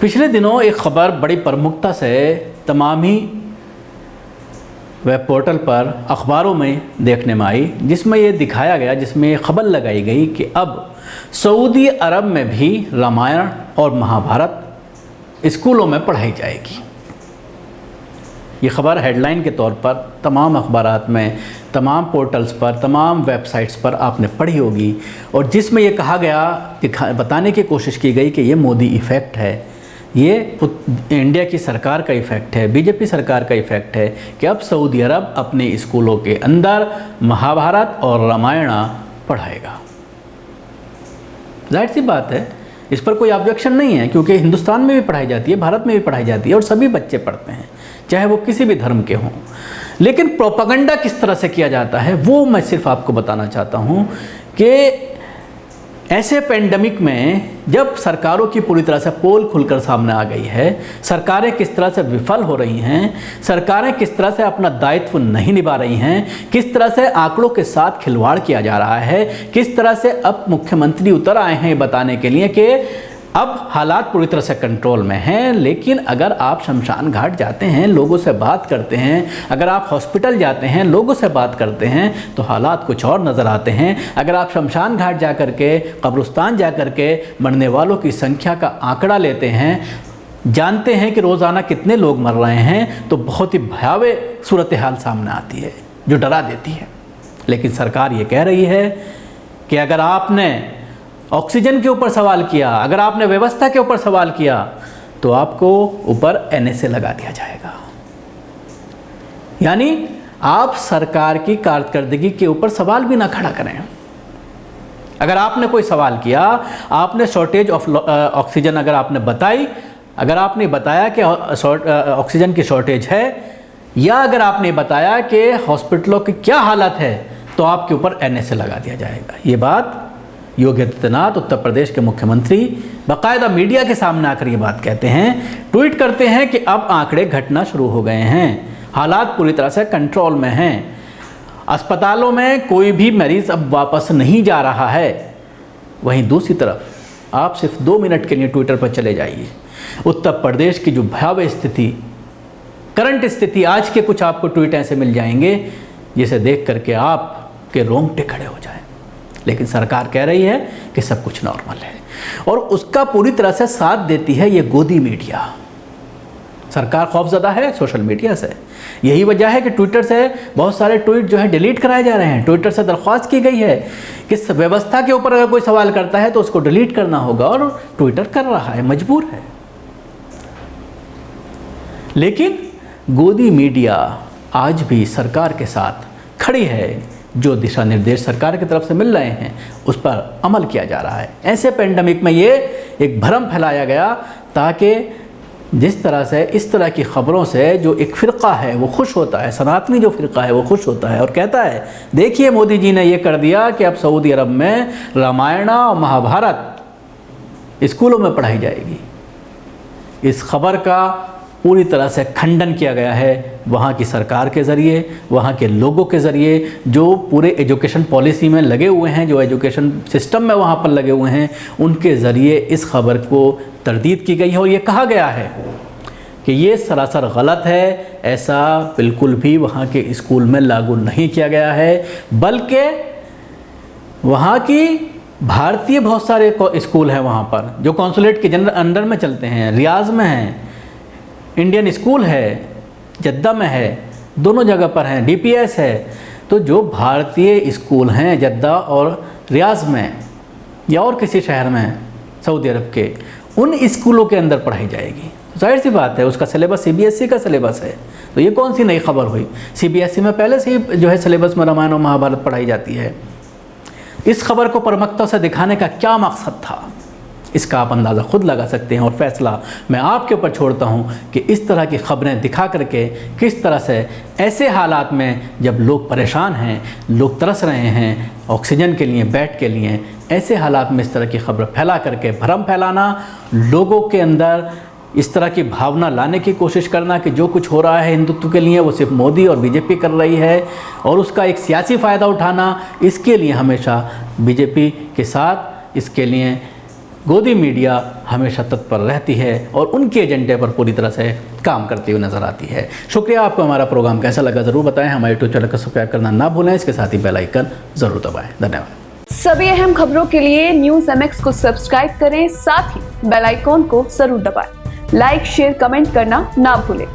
पिछले दिनों एक ख़बर बड़ी प्रमुखता से तमाम ही वेब पोर्टल पर अखबारों में देखने में आई, जिसमें ये दिखाया गया, जिसमें ये खबर लगाई गई कि अब सऊदी अरब में भी रामायण और महाभारत स्कूलों में पढ़ाई जाएगी। ये ख़बर हेडलाइन के तौर पर तमाम अखबारात में, तमाम पोर्टल्स पर, तमाम वेबसाइट्स पर आपने पढ़ी होगी, और जिसमें ये कहा गया, बताने की कोशिश की गई कि ये मोदी इफ़ेक्ट है, ये इंडिया की सरकार का इफ़ेक्ट है, बीजेपी सरकार का इफ़ेक्ट है कि अब सऊदी अरब अपने स्कूलों के अंदर महाभारत और रामायण पढ़ाएगा। जाहिर सी बात है, इस पर कोई ऑब्जेक्शन नहीं है, क्योंकि हिंदुस्तान में भी पढ़ाई जाती है, भारत में भी पढ़ाई जाती है और सभी बच्चे पढ़ते हैं, चाहे वो किसी भी धर्म के हों। लेकिन प्रोपेगेंडा किस तरह से किया जाता है वो मैं सिर्फ आपको बताना चाहता हूँ कि ऐसे पेंडेमिक में जब सरकारों की पूरी तरह से पोल खुलकर सामने आ गई है, सरकारें किस तरह से विफल हो रही हैं, सरकारें किस तरह से अपना दायित्व नहीं निभा रही हैं, किस तरह से आंकड़ों के साथ खिलवाड़ किया जा रहा है, किस तरह से अब मुख्यमंत्री उतर आए हैं बताने के लिए कि अब हालात पूरी तरह से कंट्रोल में हैं। लेकिन अगर आप शमशान घाट जाते हैं, लोगों से बात करते हैं, अगर आप हॉस्पिटल जाते हैं, लोगों से बात करते हैं, तो हालात कुछ और नज़र आते हैं। अगर आप शमशान घाट जा कर के, कब्रिस्तान जा कर के मरने वालों की संख्या का आंकड़ा लेते हैं, जानते हैं कि रोज़ाना कितने लोग मर रहे हैं, तो बहुत ही भयावह सूरत हाल सामने आती है जो डरा देती है। लेकिन सरकार ये कह रही है कि अगर आपने ऑक्सीजन के ऊपर सवाल किया, अगर आपने व्यवस्था के ऊपर सवाल किया, तो आपको ऊपर NSA लगा दिया जाएगा। यानी आप सरकार की कारकर्दगी के ऊपर सवाल भी ना खड़ा करें। अगर आपने कोई सवाल किया, आपने शॉर्टेज ऑफ ऑक्सीजन अगर आपने बताई, अगर आपने बताया कि ऑक्सीजन की शॉर्टेज है, या अगर आपने बताया कि हॉस्पिटलों की क्या हालत है, तो आपके ऊपर NSA लगा दिया जाएगा। ये बात योगी आदित्यनाथ उत्तर प्रदेश के मुख्यमंत्री बाकायदा मीडिया के सामने आकर ये बात कहते हैं, ट्वीट करते हैं कि अब आंकड़े घटना शुरू हो गए हैं, हालात पूरी तरह से कंट्रोल में हैं, अस्पतालों में कोई भी मरीज़ अब वापस नहीं जा रहा है। वहीं दूसरी तरफ आप सिर्फ 2 मिनट के लिए ट्विटर पर चले जाइए, उत्तर प्रदेश की जो भयावह स्थिति, करंट स्थिति, आज के कुछ आपको ट्वीट ऐसे मिल जाएंगे जिसे देख करके आपके रोंगटे खड़े हो जाएं। लेकिन सरकार कह रही है कि सब कुछ नॉर्मल है, और उसका पूरी तरह से साथ देती है ये गोदी मीडिया। सरकार खौफज़दा है सोशल मीडिया से। यही वजह है कि ट्विटर से बहुत सारे ट्वीट जो है डिलीट कराए जा रहे हैं। ट्विटर से दरख्वास्त की गई है कि व्यवस्था के ऊपर अगर कोई सवाल करता है तो उसको डिलीट करना होगा, और ट्विटर कर रहा है, मजबूर है। लेकिन गोदी मीडिया आज भी सरकार के साथ खड़ी है। जो दिशा निर्देश सरकार की तरफ से मिल रहे हैं उस पर अमल किया जा रहा है। ऐसे पेंडेमिक में ये एक भ्रम फैलाया गया ताकि जिस तरह से इस तरह की ख़बरों से जो एक फ़िरक़ा है वो खुश होता है, सनातनी जो फ़िरक़ा है वो खुश होता है और कहता है, देखिए मोदी जी ने ये कर दिया कि अब सऊदी अरब में रामायण और महाभारत स्कूलों में पढ़ाई जाएगी। इस खबर का पूरी तरह से खंडन किया गया है वहाँ की सरकार के ज़रिए, वहाँ के लोगों के ज़रिए, जो पूरे एजुकेशन पॉलिसी में लगे हुए हैं, जो एजुकेशन सिस्टम में वहाँ पर लगे हुए हैं, उनके ज़रिए इस खबर को तरदीद की गई है। और ये कहा गया है कि ये सरासर गलत है, ऐसा बिल्कुल भी वहाँ के स्कूल में लागू नहीं किया गया है, बल्कि वहाँ की भारतीय बहुत सारे स्कूल हैं वहाँ पर जो कौंसुलेट के अंडर में चलते हैं। रियाज में हैं, इंडियन स्कूल है, जद्दा में है, दोनों जगह पर हैं, DPS है। तो जो भारतीय स्कूल हैं जद्दा और रियाज में या और किसी शहर में सऊदी अरब के, उन स्कूलों के अंदर पढ़ाई जाएगी। जाहिर सी बात है उसका सिलेबस CBSE का सिलेबस है, तो ये कौन सी नई खबर हुई। CBSE में पहले से ही जो है सिलेबस में रामायण और महाभारत पढ़ाई जाती है। इस खबर को प्रमुखता से दिखाने का क्या मकसद था, इसका आप अंदाज़ा खुद लगा सकते हैं, और फैसला मैं आपके ऊपर छोड़ता हूं कि इस तरह की खबरें दिखा करके किस तरह से ऐसे हालात में जब लोग परेशान हैं, लोग तरस रहे हैं ऑक्सीजन के लिए, बेड के लिए, ऐसे हालात में इस तरह की खबर फैला करके भ्रम फैलाना, लोगों के अंदर इस तरह की भावना लाने की कोशिश करना कि जो कुछ हो रहा है हिंदुत्व के लिए वो सिर्फ मोदी और बीजेपी कर रही है, और उसका एक सियासी फ़ायदा उठाना, इसके लिए हमेशा बीजेपी के साथ इसके लिए गोदी मीडिया हमेशा तत्पर रहती है और उनके एजेंडे पर पूरी तरह से काम करती हुई नजर आती है। शुक्रिया। आपको हमारा प्रोग्राम कैसा लगा ज़रूर बताएं। हमारे यूट्यूब चैनल को सब्सक्राइब करना ना भूलें, इसके साथ ही बेल आइकन ज़रूर दबाएं। धन्यवाद। सभी अहम खबरों के लिए न्यूज़ MX को सब्सक्राइब करें, साथ ही बेल आइकॉन को जरूर दबाएं। लाइक, शेयर, कमेंट करना ना भूलें।